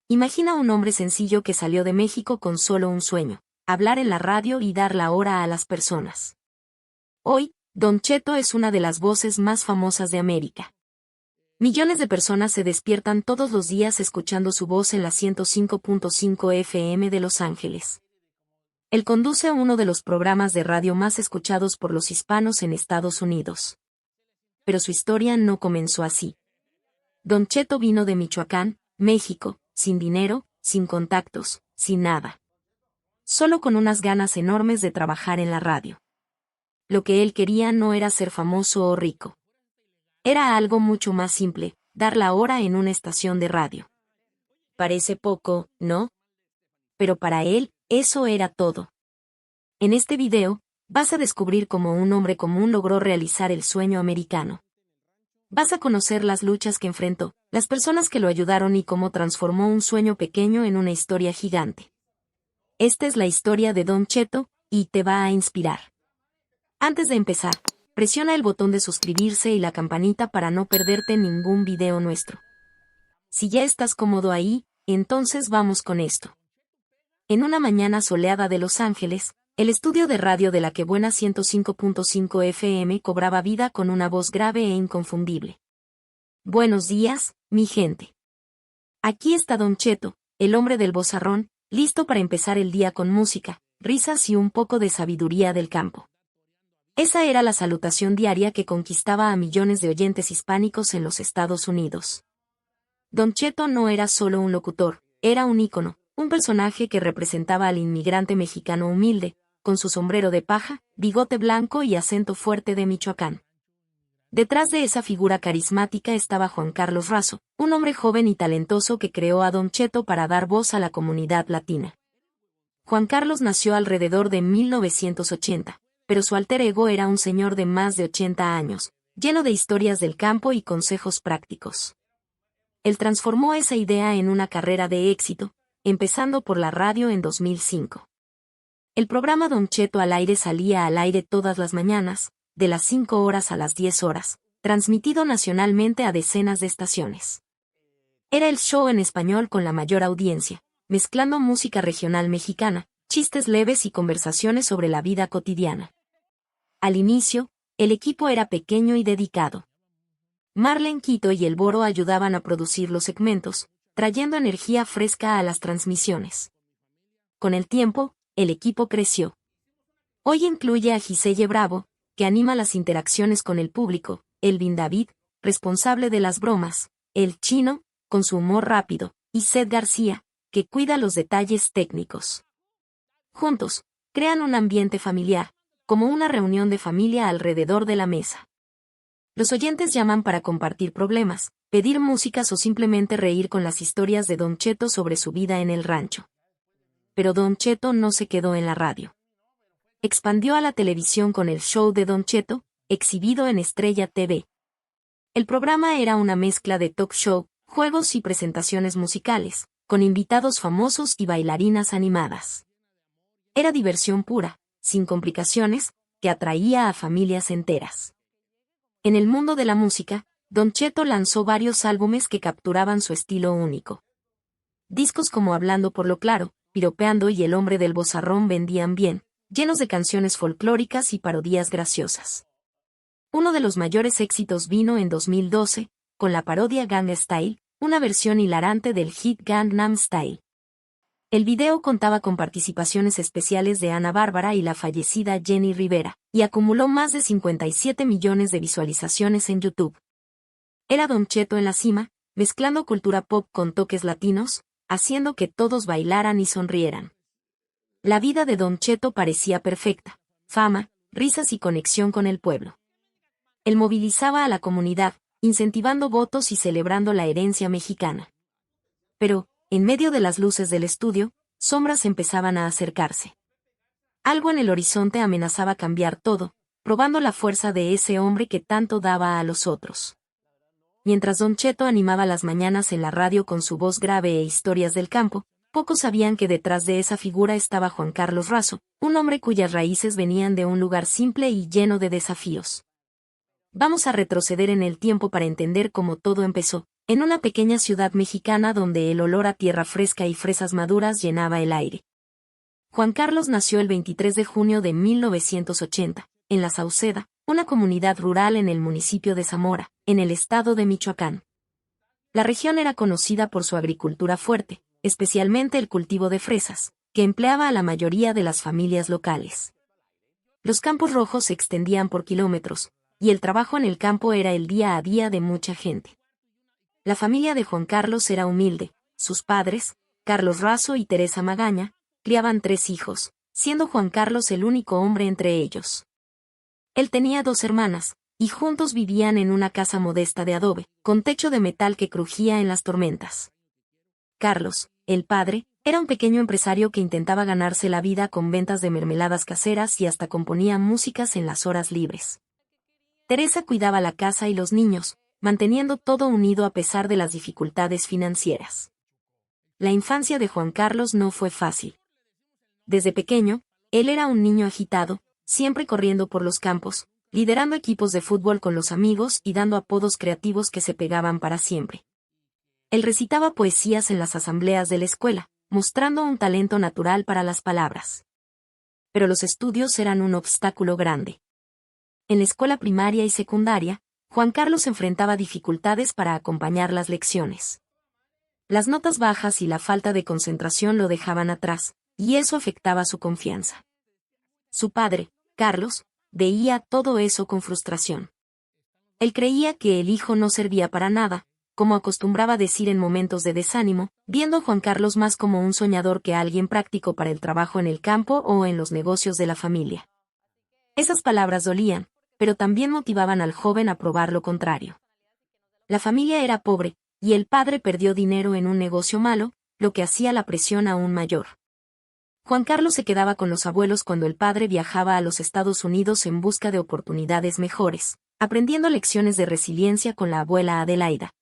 Imagina un hombre sencillo que salió de México con solo un sueño: hablar en la radio y dar la hora a las personas. Hoy, Don Cheto es una de las voces más famosas de América. Millones de personas se despiertan todos los días escuchando su voz en la 105.5 FM de Los Ángeles. Él conduce uno de los programas de radio más escuchados por los hispanos en Estados Unidos. Pero su historia no comenzó así. Don Cheto vino de Michoacán, México, sin dinero, sin contactos, sin nada. Solo con unas ganas enormes de trabajar en la radio. Lo que él quería no era ser famoso o rico. Era algo mucho más simple: dar la hora en una estación de radio. Parece poco, ¿no? Pero para él, eso era todo. En este video, vas a descubrir cómo un hombre común logró realizar el sueño americano. Vas a conocer las luchas que enfrentó, las personas que lo ayudaron y cómo transformó un sueño pequeño en una historia gigante. Esta es la historia de Don Cheto, y te va a inspirar. Antes de empezar, presiona el botón de suscribirse y la campanita para no perderte ningún video nuestro. Si ya estás cómodo ahí, entonces vamos con esto. En una mañana soleada de Los Ángeles, el estudio de radio de la que buena 105.5 FM cobraba vida con una voz grave e inconfundible. Buenos días, mi gente. Aquí está Don Cheto, el hombre del vozarrón, listo para empezar el día con música, risas y un poco de sabiduría del campo. Esa era la salutación diaria que conquistaba a millones de oyentes hispánicos en los Estados Unidos. Don Cheto no era solo un locutor, era un ícono, un personaje que representaba al inmigrante mexicano humilde, con su sombrero de paja, bigote blanco y acento fuerte de Michoacán. Detrás de esa figura carismática estaba Juan Carlos Razo, un hombre joven y talentoso que creó a Don Cheto para dar voz a la comunidad latina. Juan Carlos nació alrededor de 1980, pero su alter ego era un señor de más de 80 años, lleno de historias del campo y consejos prácticos. Él transformó esa idea en una carrera de éxito, empezando por la radio en 2005. El programa Don Cheto al aire salía al aire todas las mañanas, de las 5 horas a las 10 horas, transmitido nacionalmente a decenas de estaciones. Era el show en español con la mayor audiencia, mezclando música regional mexicana, chistes leves y conversaciones sobre la vida cotidiana. Al inicio, el equipo era pequeño y dedicado. Marlene Quito y El Boro ayudaban a producir los segmentos, trayendo energía fresca a las transmisiones. Con el tiempo, el equipo creció. Hoy incluye a Giselle Bravo, que anima las interacciones con el público, Elvin David, responsable de las bromas, El Chino, con su humor rápido, y Seth García, que cuida los detalles técnicos. Juntos, crean un ambiente familiar, como una reunión de familia alrededor de la mesa. Los oyentes llaman para compartir problemas, pedir músicas o simplemente reír con las historias de Don Cheto sobre su vida en el rancho. Pero Don Cheto no se quedó en la radio. Expandió a la televisión con el show de Don Cheto, exhibido en Estrella TV. El programa era una mezcla de talk show, juegos y presentaciones musicales, con invitados famosos y bailarinas animadas. Era diversión pura, sin complicaciones, que atraía a familias enteras. En el mundo de la música, Don Cheto lanzó varios álbumes que capturaban su estilo único. Discos como Hablando por lo Claro, Piropeando y El Hombre del Vozarrón vendían bien, llenos de canciones folclóricas y parodias graciosas. Uno de los mayores éxitos vino en 2012, con la parodia Gangnam Style, una versión hilarante del hit Gangnam Style. El video contaba con participaciones especiales de Ana Bárbara y la fallecida Jenny Rivera, y acumuló más de 57 millones de visualizaciones en YouTube. Era Don Cheto en la cima, mezclando cultura pop con toques latinos, haciendo que todos bailaran y sonrieran. La vida de Don Cheto parecía perfecta: fama, risas y conexión con el pueblo. Él movilizaba a la comunidad, incentivando votos y celebrando la herencia mexicana. Pero, en medio de las luces del estudio, sombras empezaban a acercarse. Algo en el horizonte amenazaba cambiar todo, probando la fuerza de ese hombre que tanto daba a los otros. Mientras Don Cheto animaba las mañanas en la radio con su voz grave e historias del campo, pocos sabían que detrás de esa figura estaba Juan Carlos Razo, un hombre cuyas raíces venían de un lugar simple y lleno de desafíos. Vamos a retroceder en el tiempo para entender cómo todo empezó, en una pequeña ciudad mexicana donde el olor a tierra fresca y fresas maduras llenaba el aire. Juan Carlos nació el 23 de junio de 1980, en La Sauceda, una comunidad rural en el municipio de Zamora, en el estado de Michoacán. La región era conocida por su agricultura fuerte, especialmente el cultivo de fresas, que empleaba a la mayoría de las familias locales. Los campos rojos se extendían por kilómetros, y el trabajo en el campo era el día a día de mucha gente. La familia de Juan Carlos era humilde, sus padres, Carlos Razo y Teresa Magaña, criaban 3 hijos, siendo Juan Carlos el único hombre entre ellos. Él tenía 2 hermanas, y juntos vivían en una casa modesta de adobe, con techo de metal que crujía en las tormentas. Carlos, el padre, era un pequeño empresario que intentaba ganarse la vida con ventas de mermeladas caseras y hasta componía músicas en las horas libres. Teresa cuidaba la casa y los niños, manteniendo todo unido a pesar de las dificultades financieras. La infancia de Juan Carlos no fue fácil. Desde pequeño, él era un niño agitado, siempre corriendo por los campos, liderando equipos de fútbol con los amigos y dando apodos creativos que se pegaban para siempre. Él recitaba poesías en las asambleas de la escuela, mostrando un talento natural para las palabras. Pero los estudios eran un obstáculo grande. En la escuela primaria y secundaria, Juan Carlos enfrentaba dificultades para acompañar las lecciones. Las notas bajas y la falta de concentración lo dejaban atrás, y eso afectaba su confianza. Su padre, Carlos, veía todo eso con frustración. Él creía que el hijo no servía para nada, como acostumbraba decir en momentos de desánimo, viendo a Juan Carlos más como un soñador que alguien práctico para el trabajo en el campo o en los negocios de la familia. Esas palabras dolían, pero también motivaban al joven a probar lo contrario. La familia era pobre, y el padre perdió dinero en un negocio malo, lo que hacía la presión aún mayor. Juan Carlos se quedaba con los abuelos cuando el padre viajaba a los Estados Unidos en busca de oportunidades mejores, aprendiendo lecciones de resiliencia con la abuela Adelaida,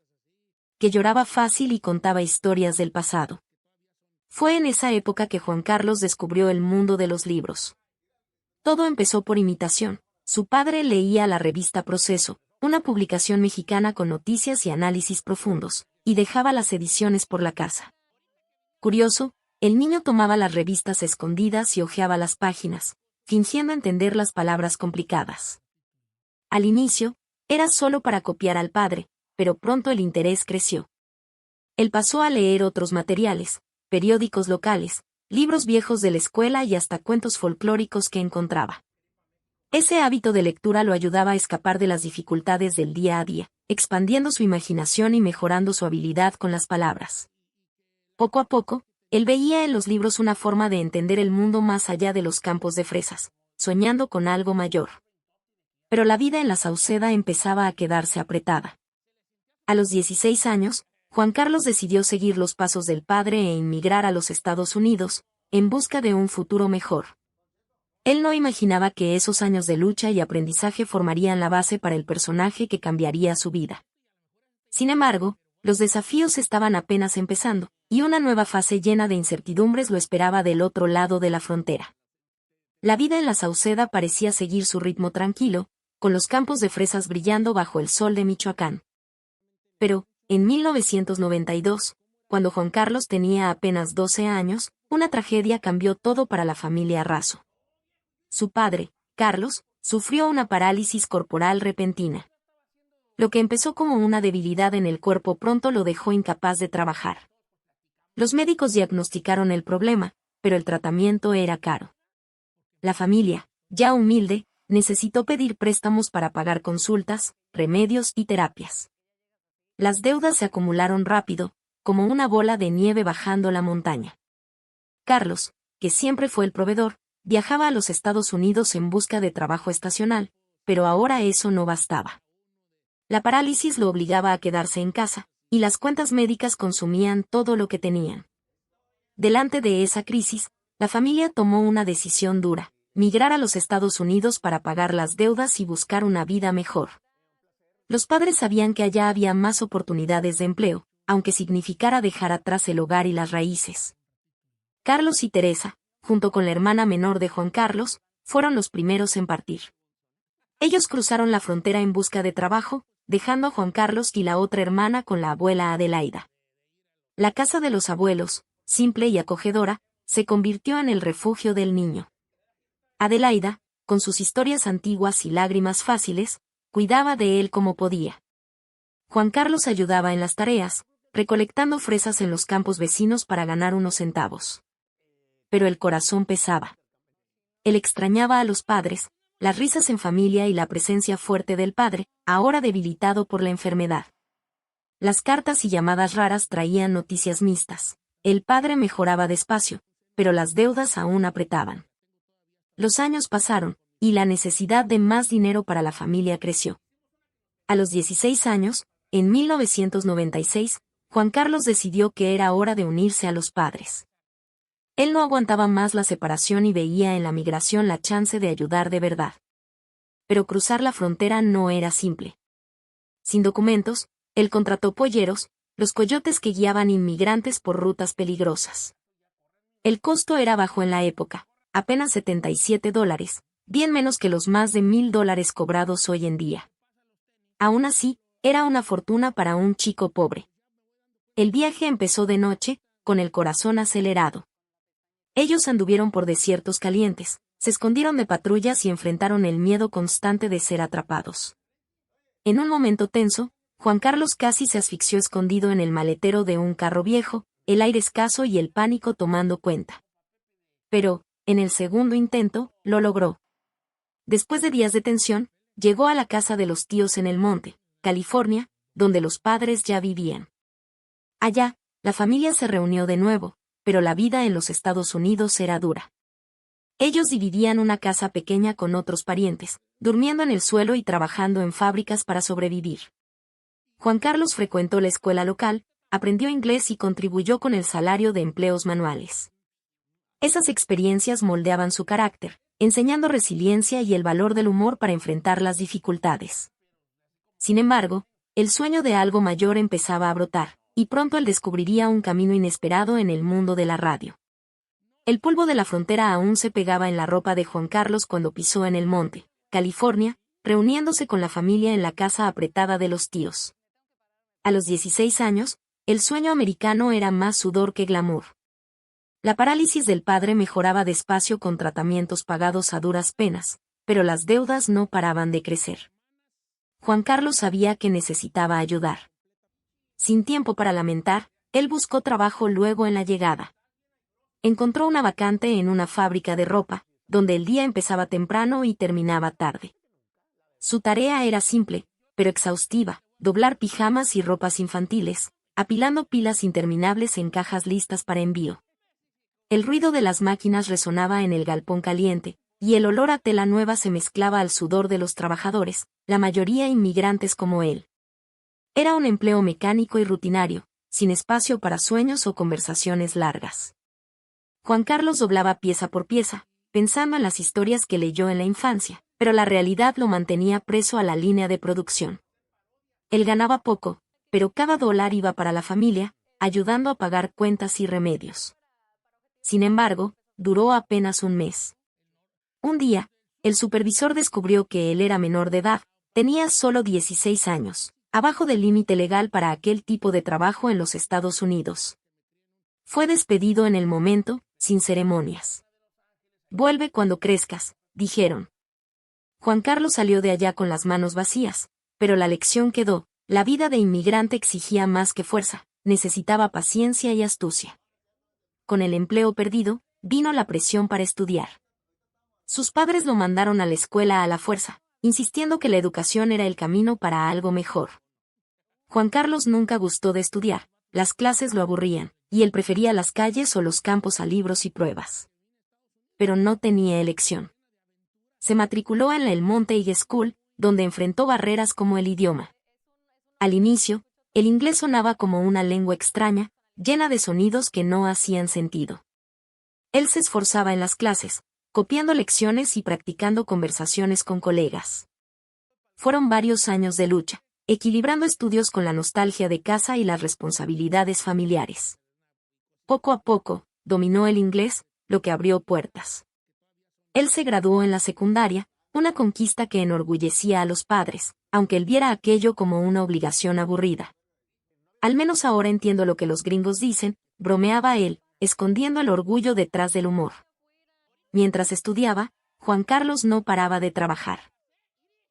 que lloraba fácil y contaba historias del pasado. Fue en esa época que Juan Carlos descubrió el mundo de los libros. Todo empezó por imitación. Su padre leía la revista Proceso, una publicación mexicana con noticias y análisis profundos, y dejaba las ediciones por la casa. Curioso, el niño tomaba las revistas escondidas y hojeaba las páginas, fingiendo entender las palabras complicadas. Al inicio, era solo para copiar al padre, pero pronto el interés creció. Él pasó a leer otros materiales, periódicos locales, libros viejos de la escuela y hasta cuentos folclóricos que encontraba. Ese hábito de lectura lo ayudaba a escapar de las dificultades del día a día, expandiendo su imaginación y mejorando su habilidad con las palabras. Poco a poco, él veía en los libros una forma de entender el mundo más allá de los campos de fresas, soñando con algo mayor. Pero la vida en La Sauceda empezaba a quedarse apretada. A los 16 años, Juan Carlos decidió seguir los pasos del padre e inmigrar a los Estados Unidos, en busca de un futuro mejor. Él no imaginaba que esos años de lucha y aprendizaje formarían la base para el personaje que cambiaría su vida. Sin embargo, los desafíos estaban apenas empezando, y una nueva fase llena de incertidumbres lo esperaba del otro lado de la frontera. La vida en La Sauceda parecía seguir su ritmo tranquilo, con los campos de fresas brillando bajo el sol de Michoacán. Pero, en 1992, cuando Juan Carlos tenía apenas 12 años, una tragedia cambió todo para la familia Razo. Su padre, Carlos, sufrió una parálisis corporal repentina. Lo que empezó como una debilidad en el cuerpo pronto lo dejó incapaz de trabajar. Los médicos diagnosticaron el problema, pero el tratamiento era caro. La familia, ya humilde, necesitó pedir préstamos para pagar consultas, remedios y terapias. Las deudas se acumularon rápido, como una bola de nieve bajando la montaña. Carlos, que siempre fue el proveedor, viajaba a los Estados Unidos en busca de trabajo estacional, pero ahora eso no bastaba. La parálisis lo obligaba a quedarse en casa, y las cuentas médicas consumían todo lo que tenían. Delante de esa crisis, la familia tomó una decisión dura: migrar a los Estados Unidos para pagar las deudas y buscar una vida mejor. Los padres sabían que allá había más oportunidades de empleo, aunque significara dejar atrás el hogar y las raíces. Carlos y Teresa, junto con la hermana menor de Juan Carlos, fueron los primeros en partir. Ellos cruzaron la frontera en busca de trabajo, dejando a Juan Carlos y la otra hermana con la abuela Adelaida. La casa de los abuelos, simple y acogedora, se convirtió en el refugio del niño. Adelaida, con sus historias antiguas y lágrimas fáciles, cuidaba de él como podía. Juan Carlos ayudaba en las tareas, recolectando fresas en los campos vecinos para ganar unos centavos. Pero el corazón pesaba. Él extrañaba a los padres, las risas en familia y la presencia fuerte del padre, ahora debilitado por la enfermedad. Las cartas y llamadas raras traían noticias mixtas. El padre mejoraba despacio, pero las deudas aún apretaban. Los años pasaron, y la necesidad de más dinero para la familia creció. A los 16 años, en 1996, Juan Carlos decidió que era hora de unirse a los padres. Él no aguantaba más la separación y veía en la migración la chance de ayudar de verdad. Pero cruzar la frontera no era simple. Sin documentos, él contrató polleros, los coyotes que guiaban inmigrantes por rutas peligrosas. El costo era bajo en la época, apenas $77, bien menos que los más de $1,000 cobrados hoy en día. Aún así, era una fortuna para un chico pobre. El viaje empezó de noche, con el corazón acelerado. Ellos anduvieron por desiertos calientes, se escondieron de patrullas y enfrentaron el miedo constante de ser atrapados. En un momento tenso, Juan Carlos casi se asfixió escondido en el maletero de un carro viejo, el aire escaso y el pánico tomando cuenta. Pero, en el segundo intento, lo logró. Después de días de tensión, llegó a la casa de los tíos en el monte, California, donde los padres ya vivían. Allá, la familia se reunió de nuevo, pero la vida en los Estados Unidos era dura. Ellos dividían una casa pequeña con otros parientes, durmiendo en el suelo y trabajando en fábricas para sobrevivir. Juan Carlos frecuentó la escuela local, aprendió inglés y contribuyó con el salario de empleos manuales. Esas experiencias moldeaban su carácter, enseñando resiliencia y el valor del humor para enfrentar las dificultades. Sin embargo, el sueño de algo mayor empezaba a brotar, y pronto él descubriría un camino inesperado en el mundo de la radio. El polvo de la frontera aún se pegaba en la ropa de Juan Carlos cuando pisó en el monte, California, reuniéndose con la familia en la casa apretada de los tíos. A los 16 años, el sueño americano era más sudor que glamour. La parálisis del padre mejoraba despacio con tratamientos pagados a duras penas, pero las deudas no paraban de crecer. Juan Carlos sabía que necesitaba ayudar. Sin tiempo para lamentar, él buscó trabajo luego en la llegada. Encontró una vacante en una fábrica de ropa, donde el día empezaba temprano y terminaba tarde. Su tarea era simple, pero exhaustiva: doblar pijamas y ropas infantiles, apilando pilas interminables en cajas listas para envío. El ruido de las máquinas resonaba en el galpón caliente, y el olor a tela nueva se mezclaba al sudor de los trabajadores, la mayoría inmigrantes como él. Era un empleo mecánico y rutinario, sin espacio para sueños o conversaciones largas. Juan Carlos doblaba pieza por pieza, pensando en las historias que leyó en la infancia, pero la realidad lo mantenía preso a la línea de producción. Él ganaba poco, pero cada dólar iba para la familia, ayudando a pagar cuentas y remedios. Sin embargo, duró apenas un mes. Un día, el supervisor descubrió que él era menor de edad, tenía solo 16 años, abajo del límite legal para aquel tipo de trabajo en los Estados Unidos. Fue despedido en el momento, sin ceremonias. «Vuelve cuando crezcas», dijeron. Juan Carlos salió de allá con las manos vacías, pero la lección quedó: la vida de inmigrante exigía más que fuerza, necesitaba paciencia y astucia. Con el empleo perdido, vino la presión para estudiar. Sus padres lo mandaron a la escuela a la fuerza, insistiendo que la educación era el camino para algo mejor. Juan Carlos nunca gustó de estudiar, las clases lo aburrían, y él prefería las calles o los campos a libros y pruebas. Pero no tenía elección. Se matriculó en la El Monte High School, donde enfrentó barreras como el idioma. Al inicio, el inglés sonaba como una lengua extraña, llena de sonidos que no hacían sentido. Él se esforzaba en las clases, copiando lecciones y practicando conversaciones con colegas. Fueron varios años de lucha, equilibrando estudios con la nostalgia de casa y las responsabilidades familiares. Poco a poco, dominó el inglés, lo que abrió puertas. Él se graduó en la secundaria, una conquista que enorgullecía a los padres, aunque él viera aquello como una obligación aburrida. Al menos ahora entiendo lo que los gringos dicen, bromeaba él, escondiendo el orgullo detrás del humor. Mientras estudiaba, Juan Carlos no paraba de trabajar.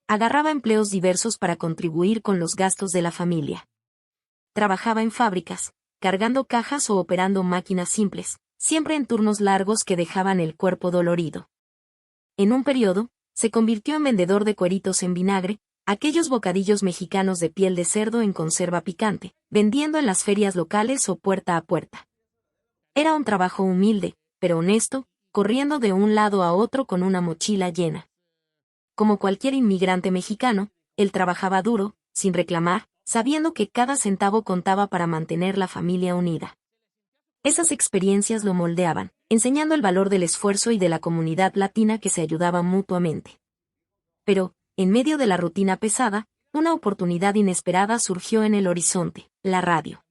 Agarraba empleos diversos para contribuir con los gastos de la familia. Trabajaba en fábricas, cargando cajas o operando máquinas simples, siempre en turnos largos que dejaban el cuerpo dolorido. En un periodo, se convirtió en vendedor de cueritos en vinagre, aquellos bocadillos mexicanos de piel de cerdo en conserva picante, vendiendo en las ferias locales o puerta a puerta. Era un trabajo humilde, pero honesto, corriendo de un lado a otro con una mochila llena. Como cualquier inmigrante mexicano, él trabajaba duro, sin reclamar, sabiendo que cada centavo contaba para mantener la familia unida. Esas experiencias lo moldeaban, enseñando el valor del esfuerzo y de la comunidad latina que se ayudaba mutuamente. Pero, en medio de la rutina pesada, una oportunidad inesperada surgió en el horizonte: la radio.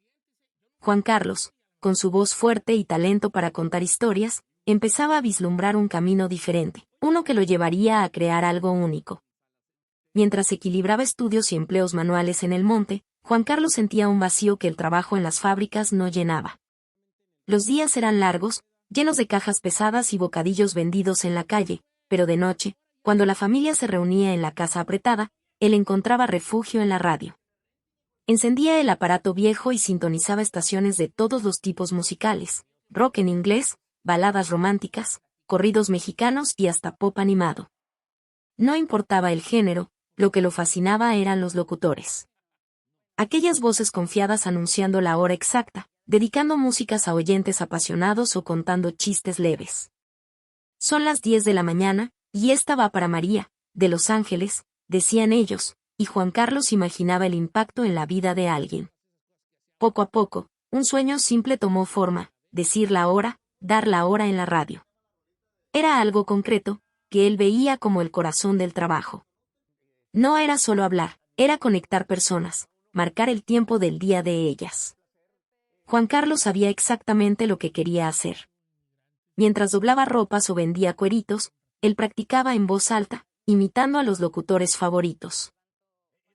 Juan Carlos, con su voz fuerte y talento para contar historias, empezaba a vislumbrar un camino diferente, uno que lo llevaría a crear algo único. Mientras equilibraba estudios y empleos manuales en el monte, Juan Carlos sentía un vacío que el trabajo en las fábricas no llenaba. Los días eran largos, llenos de cajas pesadas y bocadillos vendidos en la calle, pero de noche, cuando la familia se reunía en la casa apretada, él encontraba refugio en la radio. Encendía el aparato viejo y sintonizaba estaciones de todos los tipos musicales: rock en inglés, baladas románticas, corridos mexicanos y hasta pop animado. No importaba el género, lo que lo fascinaba eran los locutores. Aquellas voces confiadas anunciando la hora exacta, dedicando músicas a oyentes apasionados o contando chistes leves. Son las 10 de la mañana, y esta va para María, de Los Ángeles, decían ellos, y Juan Carlos imaginaba el impacto en la vida de alguien. Poco a poco, un sueño simple tomó forma: decir la hora, dar la hora en la radio. Era algo concreto, que él veía como el corazón del trabajo. No era solo hablar, era conectar personas, marcar el tiempo del día de ellas. Juan Carlos sabía exactamente lo que quería hacer. Mientras doblaba ropas o vendía cueritos, él practicaba en voz alta, imitando a los locutores favoritos.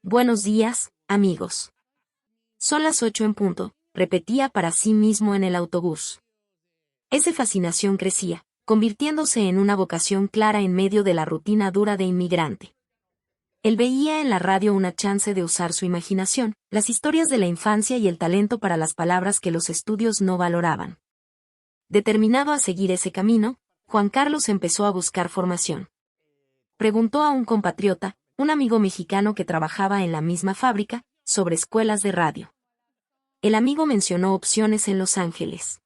Buenos días, amigos. Son las 8 en punto, repetía para sí mismo en el autobús. Esa fascinación crecía, convirtiéndose en una vocación clara en medio de la rutina dura de inmigrante. Él veía en la radio una chance de usar su imaginación, las historias de la infancia y el talento para las palabras que los estudios no valoraban. Determinado a seguir ese camino, Juan Carlos empezó a buscar formación. Preguntó a un compatriota, un amigo mexicano que trabajaba en la misma fábrica, sobre escuelas de radio. El amigo mencionó opciones en Los Ángeles.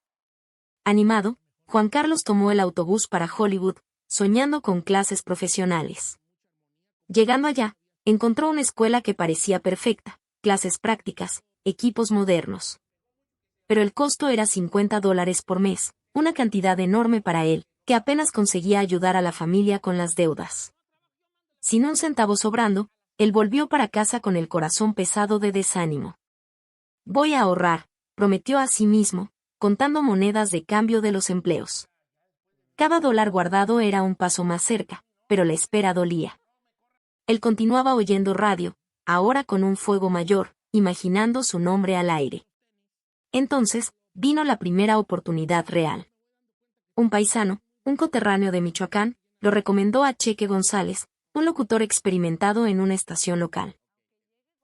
Animado, Juan Carlos tomó el autobús para Hollywood, soñando con clases profesionales. Llegando allá, encontró una escuela que parecía perfecta: clases prácticas, equipos modernos. Pero el costo era $50 por mes, una cantidad enorme para él, que apenas conseguía ayudar a la familia con las deudas. Sin un centavo sobrando, él volvió para casa con el corazón pesado de desánimo. Voy a ahorrar, prometió a sí mismo, contando monedas de cambio de los empleos. Cada dólar guardado era un paso más cerca, pero la espera dolía. Él continuaba oyendo radio, ahora con un fuego mayor, imaginando su nombre al aire. Entonces, vino la primera oportunidad real. Un paisano, un coterráneo de Michoacán, lo recomendó a Cheque González, un locutor experimentado en una estación local.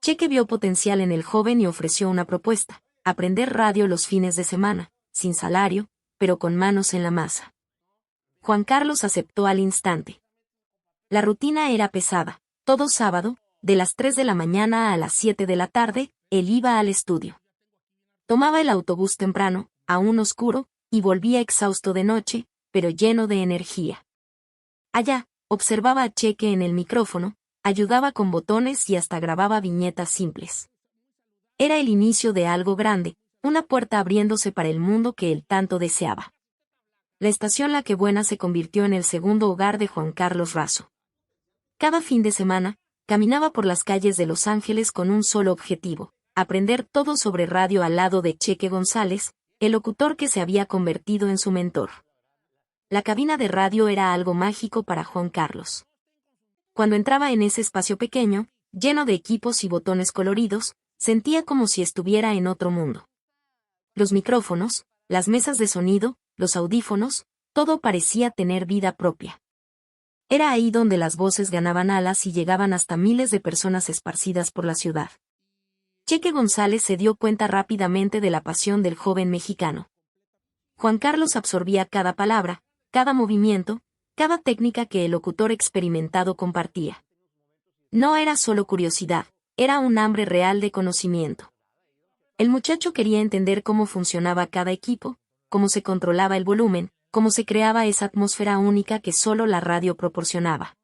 Cheque vio potencial en el joven y ofreció una propuesta: aprender radio los fines de semana, sin salario, pero con manos en la masa. Juan Carlos aceptó al instante. La rutina era pesada. Todo sábado, de las 3 de la mañana a las 7 de la tarde, él iba al estudio. Tomaba el autobús temprano, aún oscuro, y volvía exhausto de noche, pero lleno de energía. Allá, observaba a Cheque en el micrófono, ayudaba con botones y hasta grababa viñetas simples. Era el inicio de algo grande, una puerta abriéndose para el mundo que él tanto deseaba. La estación La Que Buena se convirtió en el segundo hogar de Juan Carlos Razo. Cada fin de semana, caminaba por las calles de Los Ángeles con un solo objetivo: aprender todo sobre radio al lado de Cheque González, el locutor que se había convertido en su mentor. La cabina de radio era algo mágico para Juan Carlos. Cuando entraba en ese espacio pequeño, lleno de equipos y botones coloridos, sentía como si estuviera en otro mundo. Los micrófonos, las mesas de sonido, los audífonos, todo parecía tener vida propia. Era ahí donde las voces ganaban alas y llegaban hasta miles de personas esparcidas por la ciudad. Cheque González se dio cuenta rápidamente de la pasión del joven mexicano. Juan Carlos absorbía cada palabra, cada movimiento, cada técnica que el locutor experimentado compartía. No era solo curiosidad, era un hambre real de conocimiento. El muchacho quería entender cómo funcionaba cada equipo, cómo se controlaba el volumen, cómo se creaba esa atmósfera única que solo la radio proporcionaba.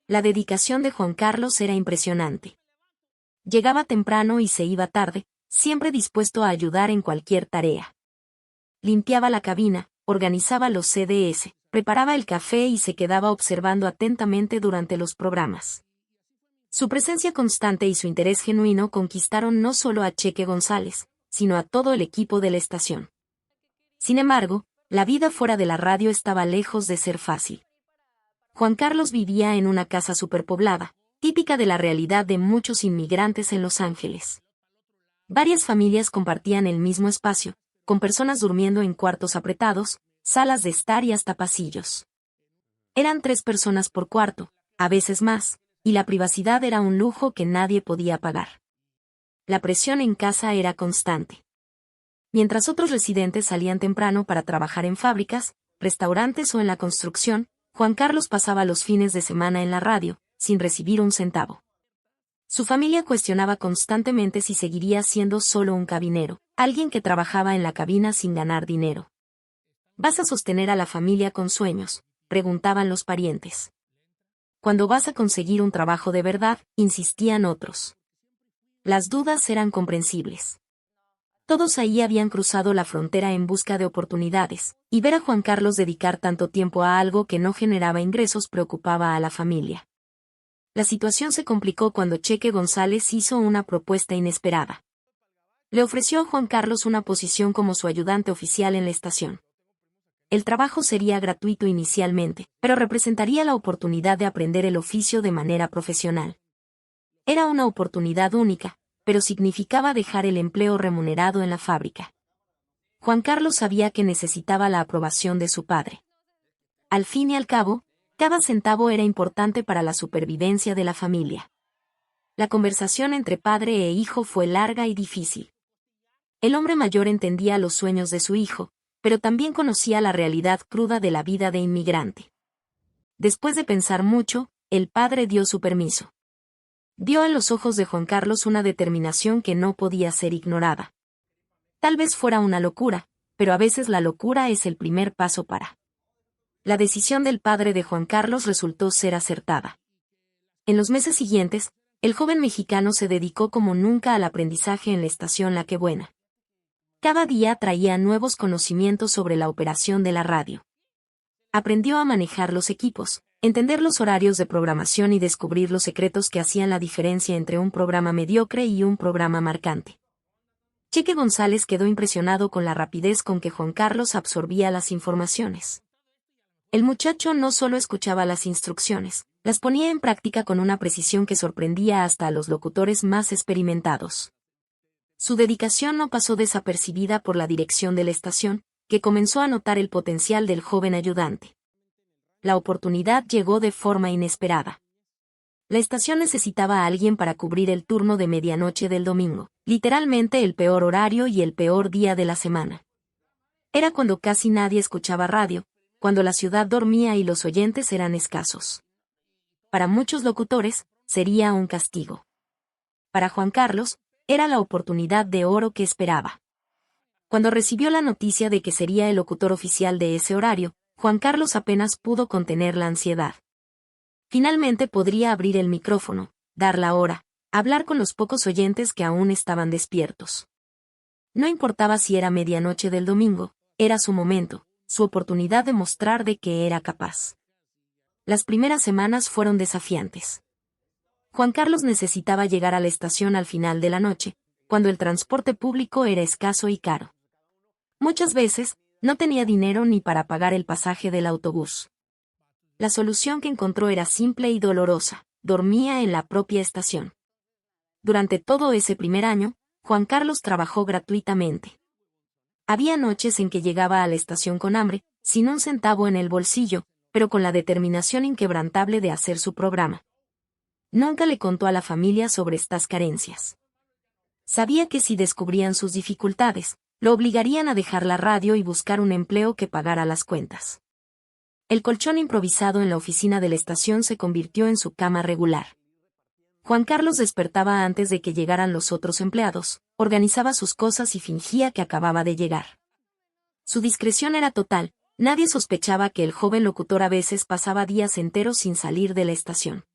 La dedicación de Juan Carlos era impresionante. Llegaba temprano y se iba tarde, siempre dispuesto a ayudar en cualquier tarea. Limpiaba la cabina, organizaba los CDs, preparaba el café y se quedaba observando atentamente durante los programas. Su presencia constante y su interés genuino conquistaron no solo a Cheque González, sino a todo el equipo de la estación. Sin embargo, la vida fuera de la radio estaba lejos de ser fácil. Juan Carlos vivía en una casa superpoblada, típica de la realidad de muchos inmigrantes en Los Ángeles. Varias familias compartían el mismo espacio, con personas durmiendo en cuartos apretados, salas de estar y hasta pasillos. Eran 3 personas por cuarto, a veces más, y la privacidad era un lujo que nadie podía pagar. La presión en casa era constante. Mientras otros residentes salían temprano para trabajar en fábricas, restaurantes o en la construcción, Juan Carlos pasaba los fines de semana en la radio, sin recibir un centavo. Su familia cuestionaba constantemente si seguiría siendo solo un cabinero, alguien que trabajaba en la cabina sin ganar dinero. ¿Vas a sostener a la familia con sueños?, preguntaban los parientes. Cuando vas a conseguir un trabajo de verdad, insistían otros. Las dudas eran comprensibles. Todos ahí habían cruzado la frontera en busca de oportunidades, y ver a Juan Carlos dedicar tanto tiempo a algo que no generaba ingresos preocupaba a la familia. La situación se complicó cuando Cheque González hizo una propuesta inesperada. Le ofreció a Juan Carlos una posición como su ayudante oficial en la estación. El trabajo sería gratuito inicialmente, pero representaría la oportunidad de aprender el oficio de manera profesional. Era una oportunidad única, pero significaba dejar el empleo remunerado en la fábrica. Juan Carlos sabía que necesitaba la aprobación de su padre. Al fin y al cabo, cada centavo era importante para la supervivencia de la familia. La conversación entre padre e hijo fue larga y difícil. El hombre mayor entendía los sueños de su hijo, pero también conocía la realidad cruda de la vida de inmigrante. Después de pensar mucho, el padre dio su permiso. Vio en los ojos de Juan Carlos una determinación que no podía ser ignorada. Tal vez fuera una locura, pero a veces la locura es el primer paso para. La decisión del padre de Juan Carlos resultó ser acertada. En los meses siguientes, el joven mexicano se dedicó como nunca al aprendizaje en la estación La Que Buena. Cada día traía nuevos conocimientos sobre la operación de la radio. Aprendió a manejar los equipos, entender los horarios de programación y descubrir los secretos que hacían la diferencia entre un programa mediocre y un programa marcante. Cheque González quedó impresionado con la rapidez con que Juan Carlos absorbía las informaciones. El muchacho no solo escuchaba las instrucciones, las ponía en práctica con una precisión que sorprendía hasta a los locutores más experimentados. Su dedicación no pasó desapercibida por la dirección de la estación, que comenzó a notar el potencial del joven ayudante. La oportunidad llegó de forma inesperada. La estación necesitaba a alguien para cubrir el turno de medianoche del domingo, literalmente el peor horario y el peor día de la semana. Era cuando casi nadie escuchaba radio, cuando la ciudad dormía y los oyentes eran escasos. Para muchos locutores, sería un castigo. Para Juan Carlos, era la oportunidad de oro que esperaba. Cuando recibió la noticia de que sería el locutor oficial de ese horario, Juan Carlos apenas pudo contener la ansiedad. Finalmente podría abrir el micrófono, dar la hora, hablar con los pocos oyentes que aún estaban despiertos. No importaba si era medianoche del domingo, era su momento, su oportunidad de mostrar de que era capaz. Las primeras semanas fueron desafiantes. Juan Carlos necesitaba llegar a la estación al final de la noche, cuando el transporte público era escaso y caro. Muchas veces, no tenía dinero ni para pagar el pasaje del autobús. La solución que encontró era simple y dolorosa: dormía en la propia estación. Durante todo ese primer año, Juan Carlos trabajó gratuitamente. Había noches en que llegaba a la estación con hambre, sin un centavo en el bolsillo, pero con la determinación inquebrantable de hacer su programa. Nunca le contó a la familia sobre estas carencias. Sabía que si descubrían sus dificultades, lo obligarían a dejar la radio y buscar un empleo que pagara las cuentas. El colchón improvisado en la oficina de la estación se convirtió en su cama regular. Juan Carlos despertaba antes de que llegaran los otros empleados, organizaba sus cosas y fingía que acababa de llegar. Su discreción era total, nadie sospechaba que el joven locutor a veces pasaba días enteros sin salir de la estación.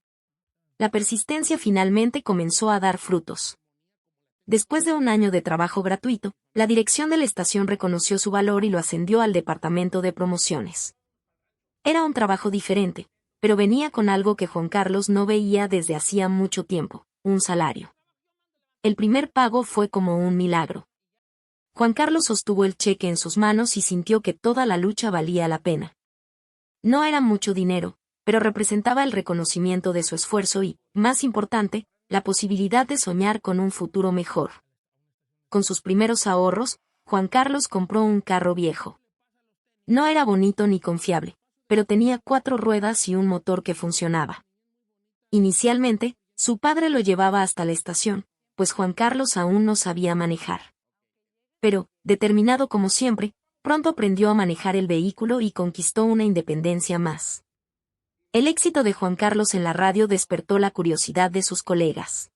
La persistencia finalmente comenzó a dar frutos. Después de un año de trabajo gratuito, la dirección de la estación reconoció su valor y lo ascendió al departamento de promociones. Era un trabajo diferente, pero venía con algo que Juan Carlos no veía desde hacía mucho tiempo: un salario. El primer pago fue como un milagro. Juan Carlos sostuvo el cheque en sus manos y sintió que toda la lucha valía la pena. No era mucho dinero, pero representaba el reconocimiento de su esfuerzo y, más importante, la posibilidad de soñar con un futuro mejor. Con sus primeros ahorros, Juan Carlos compró un carro viejo. No era bonito ni confiable, pero tenía 4 ruedas y un motor que funcionaba. Inicialmente, su padre lo llevaba hasta la estación, pues Juan Carlos aún no sabía manejar. Pero, determinado como siempre, pronto aprendió a manejar el vehículo y conquistó una independencia más. El éxito de Juan Carlos en la radio despertó la curiosidad de sus colegas.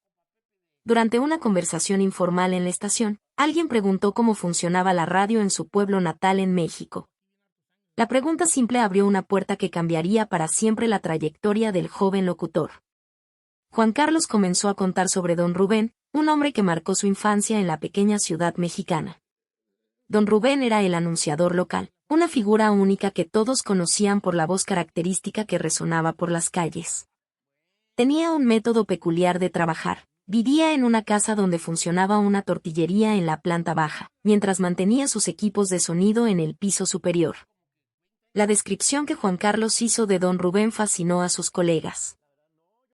Durante una conversación informal en la estación, alguien preguntó cómo funcionaba la radio en su pueblo natal en México. La pregunta simple abrió una puerta que cambiaría para siempre la trayectoria del joven locutor. Juan Carlos comenzó a contar sobre don Rubén, un hombre que marcó su infancia en la pequeña ciudad mexicana. Don Rubén era el anunciador local, una figura única que todos conocían por la voz característica que resonaba por las calles. Tenía un método peculiar de trabajar. Vivía en una casa donde funcionaba una tortillería en la planta baja, mientras mantenía sus equipos de sonido en el piso superior. La descripción que Juan Carlos hizo de don Rubén fascinó a sus colegas.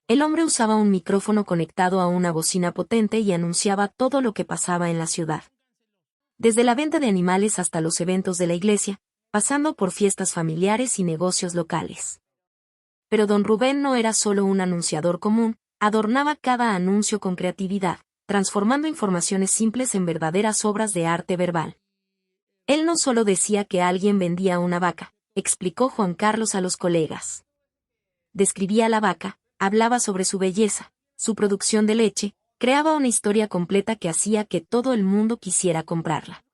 El hombre usaba un micrófono conectado a una bocina potente y anunciaba todo lo que pasaba en la ciudad. Desde la venta de animales hasta los eventos de la iglesia, pasando por fiestas familiares y negocios locales. Pero don Rubén no era solo un anunciador común, adornaba cada anuncio con creatividad, transformando informaciones simples en verdaderas obras de arte verbal. Él no solo decía que alguien vendía una vaca, explicó Juan Carlos a los colegas. Describía la vaca, hablaba sobre su belleza, su producción de leche, creaba una historia completa que hacía que todo el mundo quisiera comprarla.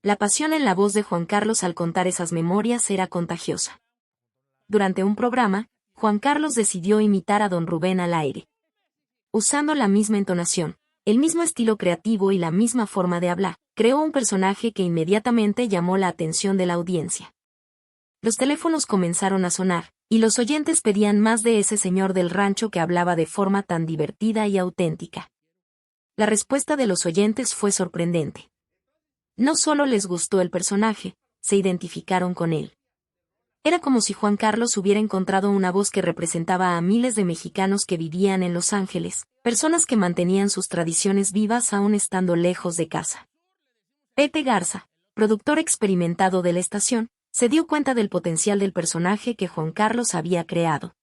La pasión en la voz de Juan Carlos al contar esas memorias era contagiosa. Durante un programa, Juan Carlos decidió imitar a don Rubén al aire. Usando la misma entonación, el mismo estilo creativo y la misma forma de hablar, creó un personaje que inmediatamente llamó la atención de la audiencia. Los teléfonos comenzaron a sonar, y los oyentes pedían más de ese señor del rancho que hablaba de forma tan divertida y auténtica. La respuesta de los oyentes fue sorprendente. No solo les gustó el personaje, se identificaron con él. Era como si Juan Carlos hubiera encontrado una voz que representaba a miles de mexicanos que vivían en Los Ángeles, personas que mantenían sus tradiciones vivas aún estando lejos de casa. Pepe Garza, productor experimentado de la estación, se dio cuenta del potencial del personaje que Juan Carlos había creado.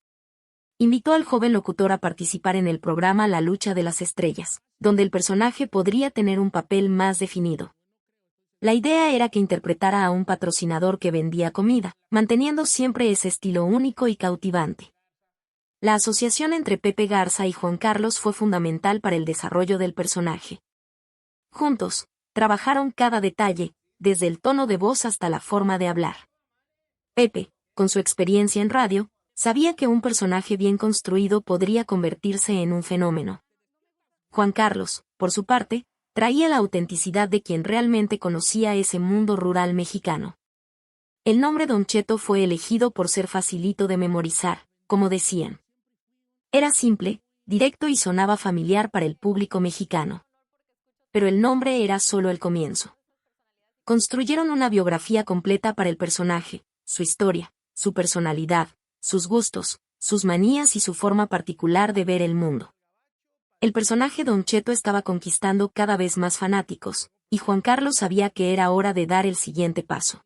Invitó al joven locutor a participar en el programa La Lucha de las Estrellas, donde el personaje podría tener un papel más definido. La idea era que interpretara a un patrocinador que vendía comida, manteniendo siempre ese estilo único y cautivante. La asociación entre Pepe Garza y Juan Carlos fue fundamental para el desarrollo del personaje. Juntos, trabajaron cada detalle, desde el tono de voz hasta la forma de hablar. Pepe, con su experiencia en radio, sabía que un personaje bien construido podría convertirse en un fenómeno. Juan Carlos, por su parte, traía la autenticidad de quien realmente conocía ese mundo rural mexicano. El nombre Don Cheto fue elegido por ser facilito de memorizar, como decían. Era simple, directo y sonaba familiar para el público mexicano. Pero el nombre era solo el comienzo. Construyeron una biografía completa para el personaje, su historia, su personalidad, sus gustos, sus manías y su forma particular de ver el mundo. El personaje Don Cheto estaba conquistando cada vez más fanáticos, y Juan Carlos sabía que era hora de dar el siguiente paso.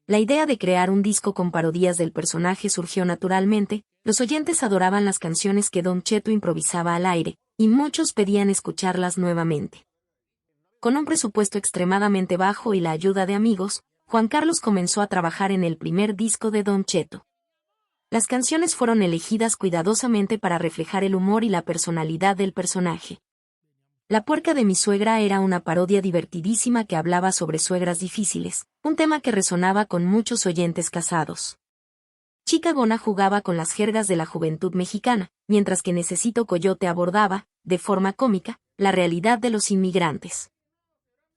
La idea de crear un disco con parodias del personaje surgió naturalmente, los oyentes adoraban las canciones que Don Cheto improvisaba al aire, y muchos pedían escucharlas nuevamente. Con un presupuesto extremadamente bajo y la ayuda de amigos, Juan Carlos comenzó a trabajar en el primer disco de Don Cheto. Las canciones fueron elegidas cuidadosamente para reflejar el humor y la personalidad del personaje. La puerca de mi suegra era una parodia divertidísima que hablaba sobre suegras difíciles, un tema que resonaba con muchos oyentes casados. Chica Gona jugaba con las jergas de la juventud mexicana, mientras que Necesito Coyote abordaba, de forma cómica, la realidad de los inmigrantes.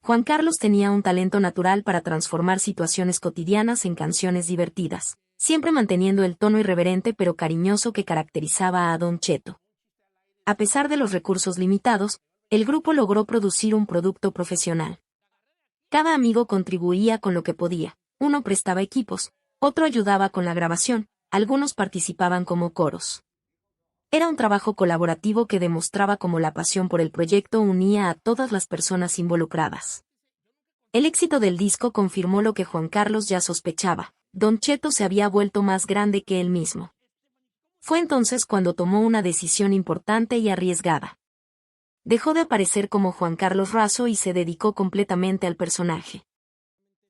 Juan Carlos tenía un talento natural para transformar situaciones cotidianas en canciones divertidas, siempre manteniendo el tono irreverente pero cariñoso que caracterizaba a Don Cheto. A pesar de los recursos limitados, el grupo logró producir un producto profesional. Cada amigo contribuía con lo que podía, uno prestaba equipos, otro ayudaba con la grabación, algunos participaban como coros. Era un trabajo colaborativo que demostraba cómo la pasión por el proyecto unía a todas las personas involucradas. El éxito del disco confirmó lo que Juan Carlos ya sospechaba: Don Cheto se había vuelto más grande que él mismo. Fue entonces cuando tomó una decisión importante y arriesgada. Dejó de aparecer como Juan Carlos Razo y se dedicó completamente al personaje.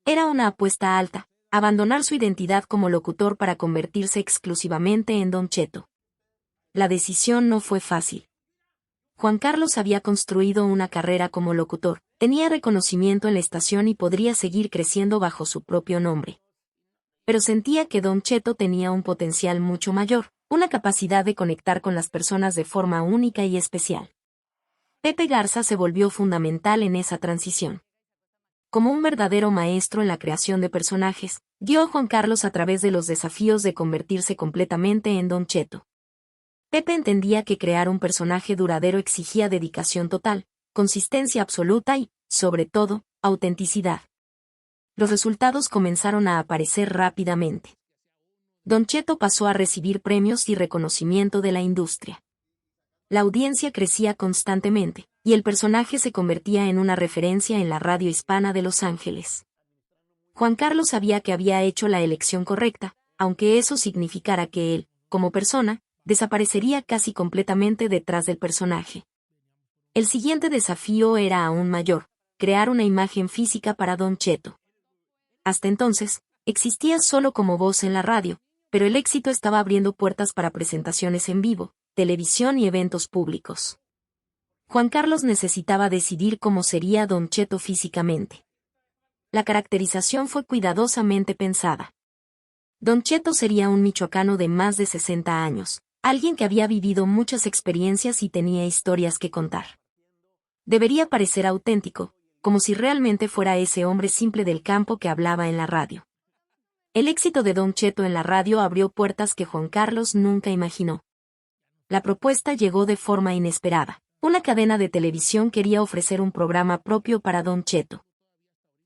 Era una apuesta alta, abandonar su identidad como locutor para convertirse exclusivamente en Don Cheto. La decisión no fue fácil. Juan Carlos había construido una carrera como locutor, tenía reconocimiento en la estación y podría seguir creciendo bajo su propio nombre. Pero sentía que Don Cheto tenía un potencial mucho mayor, una capacidad de conectar con las personas de forma única y especial. Pepe Garza se volvió fundamental en esa transición. Como un verdadero maestro en la creación de personajes, guió a Juan Carlos a través de los desafíos de convertirse completamente en Don Cheto. Pepe entendía que crear un personaje duradero exigía dedicación total, consistencia absoluta y, sobre todo, autenticidad. Los resultados comenzaron a aparecer rápidamente. Don Cheto pasó a recibir premios y reconocimiento de la industria. La audiencia crecía constantemente, y el personaje se convertía en una referencia en la radio hispana de Los Ángeles. Juan Carlos sabía que había hecho la elección correcta, aunque eso significara que él, como persona, desaparecería casi completamente detrás del personaje. El siguiente desafío era aún mayor: crear una imagen física para Don Cheto. Hasta entonces, existía solo como voz en la radio, pero el éxito estaba abriendo puertas para presentaciones en vivo, televisión y eventos públicos. Juan Carlos necesitaba decidir cómo sería Don Cheto físicamente. La caracterización fue cuidadosamente pensada. Don Cheto sería un michoacano de más de 60 años, alguien que había vivido muchas experiencias y tenía historias que contar. Debería parecer auténtico, como si realmente fuera ese hombre simple del campo que hablaba en la radio. El éxito de Don Cheto en la radio abrió puertas que Juan Carlos nunca imaginó. La propuesta llegó de forma inesperada. Una cadena de televisión quería ofrecer un programa propio para Don Cheto.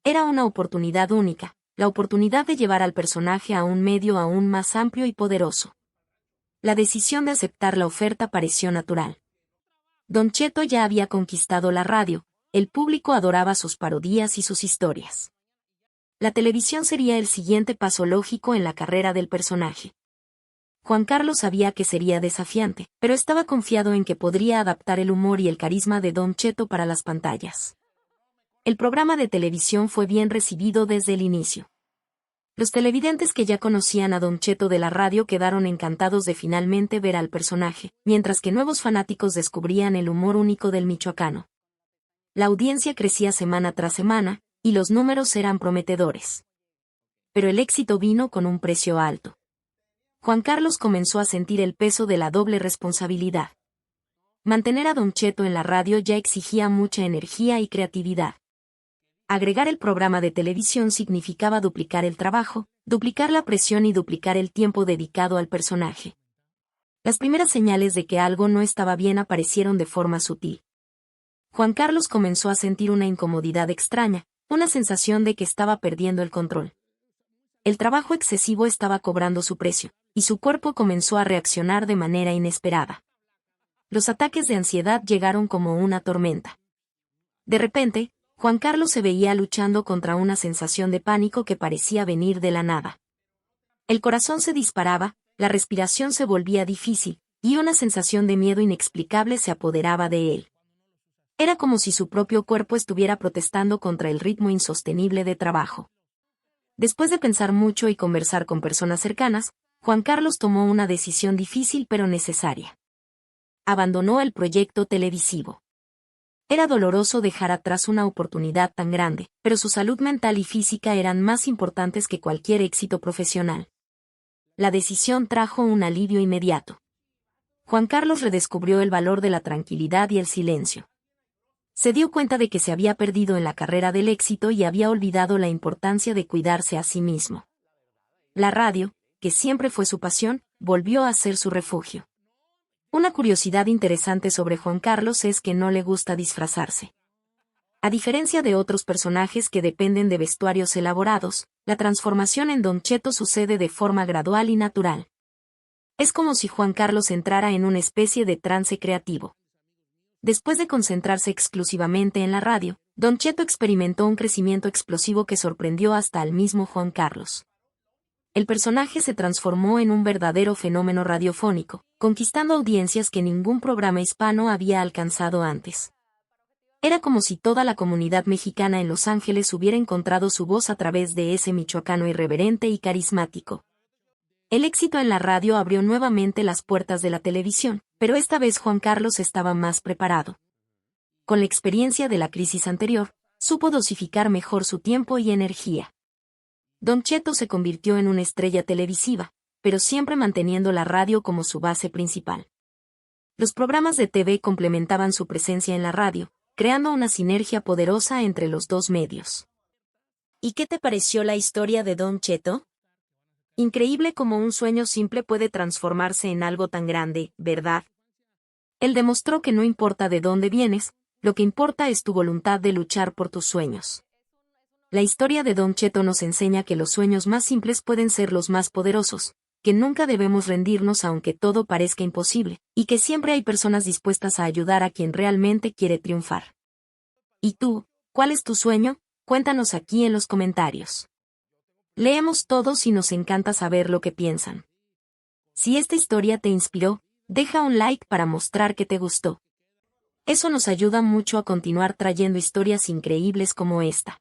Era una oportunidad única, la oportunidad de llevar al personaje a un medio aún más amplio y poderoso. La decisión de aceptar la oferta pareció natural. Don Cheto ya había conquistado la radio, el público adoraba sus parodias y sus historias. La televisión sería el siguiente paso lógico en la carrera del personaje. Juan Carlos sabía que sería desafiante, pero estaba confiado en que podría adaptar el humor y el carisma de Don Cheto para las pantallas. El programa de televisión fue bien recibido desde el inicio. Los televidentes que ya conocían a Don Cheto de la radio quedaron encantados de finalmente ver al personaje, mientras que nuevos fanáticos descubrían el humor único del michoacano. La audiencia crecía semana tras semana, y los números eran prometedores. Pero el éxito vino con un precio alto. Juan Carlos comenzó a sentir el peso de la doble responsabilidad. Mantener a Don Cheto en la radio ya exigía mucha energía y creatividad. Agregar el programa de televisión significaba duplicar el trabajo, duplicar la presión y duplicar el tiempo dedicado al personaje. Las primeras señales de que algo no estaba bien aparecieron de forma sutil. Juan Carlos comenzó a sentir una incomodidad extraña, una sensación de que estaba perdiendo el control. El trabajo excesivo estaba cobrando su precio, y su cuerpo comenzó a reaccionar de manera inesperada. Los ataques de ansiedad llegaron como una tormenta. De repente, Juan Carlos se veía luchando contra una sensación de pánico que parecía venir de la nada. El corazón se disparaba, la respiración se volvía difícil, y una sensación de miedo inexplicable se apoderaba de él. Era como si su propio cuerpo estuviera protestando contra el ritmo insostenible de trabajo. Después de pensar mucho y conversar con personas cercanas, Juan Carlos tomó una decisión difícil pero necesaria. Abandonó el proyecto televisivo. Era doloroso dejar atrás una oportunidad tan grande, pero su salud mental y física eran más importantes que cualquier éxito profesional. La decisión trajo un alivio inmediato. Juan Carlos redescubrió el valor de la tranquilidad y el silencio. Se dio cuenta de que se había perdido en la carrera del éxito y había olvidado la importancia de cuidarse a sí mismo. La radio, que siempre fue su pasión, volvió a ser su refugio. Una curiosidad interesante sobre Juan Carlos es que no le gusta disfrazarse. A diferencia de otros personajes que dependen de vestuarios elaborados, la transformación en Don Cheto sucede de forma gradual y natural. Es como si Juan Carlos entrara en una especie de trance creativo. Después de concentrarse exclusivamente en la radio, Don Cheto experimentó un crecimiento explosivo que sorprendió hasta al mismo Juan Carlos. El personaje se transformó en un verdadero fenómeno radiofónico, conquistando audiencias que ningún programa hispano había alcanzado antes. Era como si toda la comunidad mexicana en Los Ángeles hubiera encontrado su voz a través de ese michoacano irreverente y carismático. El éxito en la radio abrió nuevamente las puertas de la televisión, pero esta vez Juan Carlos estaba más preparado. Con la experiencia de la crisis anterior, supo dosificar mejor su tiempo y energía. Don Cheto se convirtió en una estrella televisiva, pero siempre manteniendo la radio como su base principal. Los programas de TV complementaban su presencia en la radio, creando una sinergia poderosa entre los dos medios. ¿Y qué te pareció la historia de Don Cheto? Increíble cómo un sueño simple puede transformarse en algo tan grande, ¿verdad? Él demostró que no importa de dónde vienes, lo que importa es tu voluntad de luchar por tus sueños. La historia de Don Cheto nos enseña que los sueños más simples pueden ser los más poderosos, que nunca debemos rendirnos aunque todo parezca imposible, y que siempre hay personas dispuestas a ayudar a quien realmente quiere triunfar. ¿Y tú, cuál es tu sueño? Cuéntanos aquí en los comentarios. Leemos todos y nos encanta saber lo que piensan. Si esta historia te inspiró, deja un like para mostrar que te gustó. Eso nos ayuda mucho a continuar trayendo historias increíbles como esta.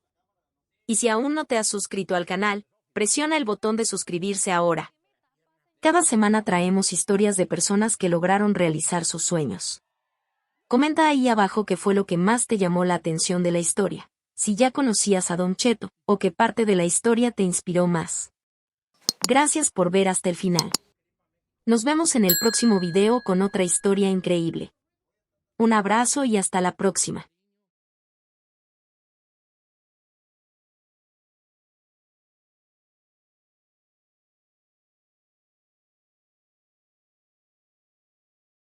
Y si aún no te has suscrito al canal, presiona el botón de suscribirse ahora. Cada semana traemos historias de personas que lograron realizar sus sueños. Comenta ahí abajo qué fue lo que más te llamó la atención de la historia, si ya conocías a Don Cheto, o qué parte de la historia te inspiró más. Gracias por ver hasta el final. Nos vemos en el próximo video con otra historia increíble. Un abrazo y hasta la próxima.